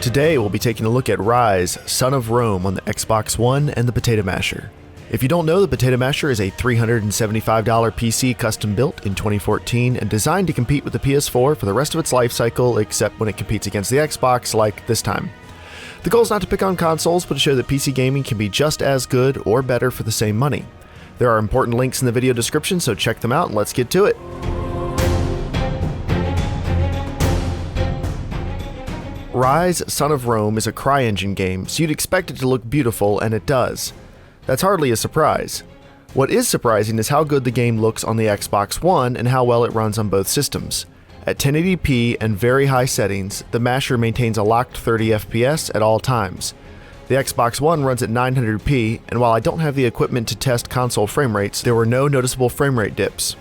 Today we'll be taking a look at Ryse, Son of Rome on the Xbox One and the Potato Masher. If you don't know, the Potato Masher is a $375 PC custom built in 2014 and designed to compete with the PS4 for the rest of its life cycle, except when it competes against the Xbox like this time. The goal is not to pick on consoles, but to show that PC gaming can be just as good or better for the same money. There are important links in the video description, so check them out and let's get to it. Ryse, Son of Rome is a CryEngine game, so you'd expect it to look beautiful, and it does. That's hardly a surprise. What is surprising is how good the game looks on the Xbox One and how well it runs on both systems. At 1080p and very high settings, the Masher maintains a locked 30 FPS at all times. The Xbox One runs at 900p, and while I don't have the equipment to test console frame rates, there were no noticeable frame rate dips.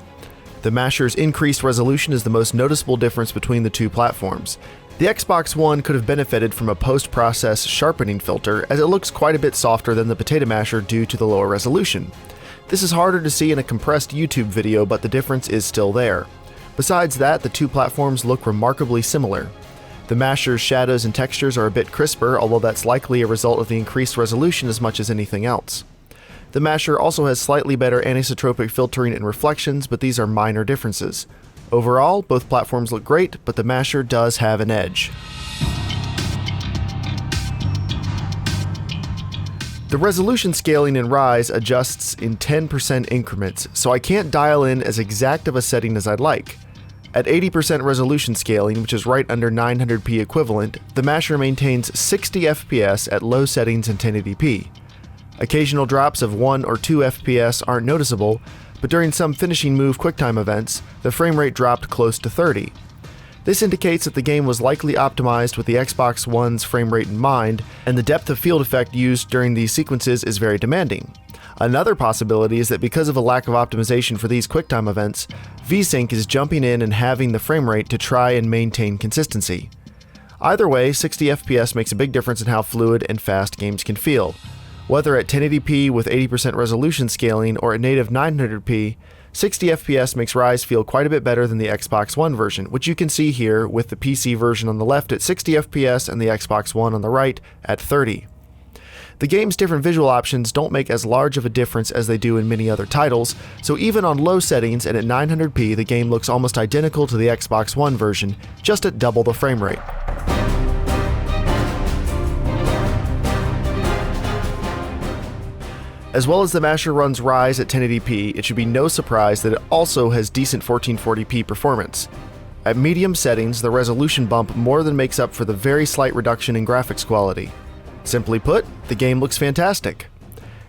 The Masher's increased resolution is the most noticeable difference between the two platforms. The Xbox One could have benefited from a post-process sharpening filter, as it looks quite a bit softer than the Potato Masher due to the lower resolution. This is harder to see in a compressed YouTube video, but the difference is still there. Besides that, the two platforms look remarkably similar. The Masher's shadows and textures are a bit crisper, although that's likely a result of the increased resolution as much as anything else. The Masher also has slightly better anisotropic filtering and reflections, but these are minor differences. Overall, both platforms look great, but the Masher does have an edge. The resolution scaling in Ryse adjusts in 10% increments, so I can't dial in as exact of a setting as I'd like. At 80% resolution scaling, which is right under 900p equivalent, the Masher maintains 60 FPS at low settings and 1080p. Occasional drops of 1 or 2 FPS aren't noticeable, but during some finishing move QuickTime events, the frame rate dropped close to 30. This indicates that the game was likely optimized with the Xbox One's frame rate in mind, and the depth of field effect used during these sequences is very demanding. Another possibility is that because of a lack of optimization for these QuickTime events, VSync is jumping in and halving the frame rate to try and maintain consistency. Either way, 60 FPS makes a big difference in how fluid and fast games can feel. Whether at 1080p with 80% resolution scaling or at native 900p, 60 FPS makes Ryse feel quite a bit better than the Xbox One version, which you can see here with the PC version on the left at 60 FPS and the Xbox One on the right at 30. The game's different visual options don't make as large of a difference as they do in many other titles, so even on low settings and at 900p, the game looks almost identical to the Xbox One version, just at double the frame rate. As well as the Masher runs Ryse at 1080p, it should be no surprise that it also has decent 1440p performance. At medium settings, the resolution bump more than makes up for the very slight reduction in graphics quality. Simply put, the game looks fantastic.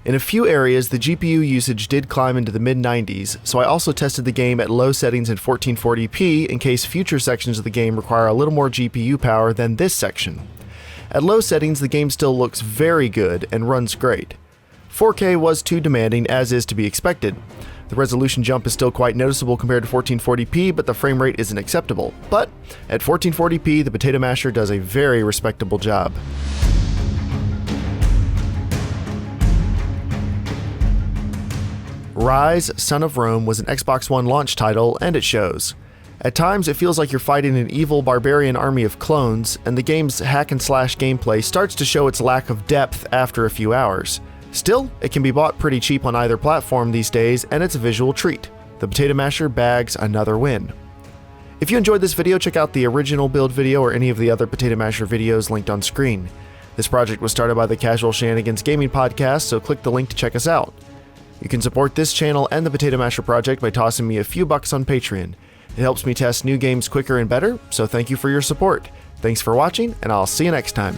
In a few areas, the GPU usage did climb into the mid-90s, so I also tested the game at low settings in 1440p in case future sections of the game require a little more GPU power than this section. At low settings, the game still looks very good and runs great. 4K was too demanding, as is to be expected. The resolution jump is still quite noticeable compared to 1440p, but the frame rate isn't acceptable. But at 1440p, the Potato Masher does a very respectable job. Ryse, Son of Rome was an Xbox One launch title, and it shows. At times, it feels like you're fighting an evil barbarian army of clones, and the game's hack-and-slash gameplay starts to show its lack of depth after a few hours. Still, it can be bought pretty cheap on either platform these days, and it's a visual treat. The Potato Masher bags another win. If you enjoyed this video, check out the original build video or any of the other Potato Masher videos linked on screen. This project was started by the Casual Shenanigans Gaming Podcast, so click the link to check us out. You can support this channel and the Potato Masher project by tossing me a few bucks on Patreon. It helps me test new games quicker and better, so thank you for your support. Thanks for watching, and I'll see you next time.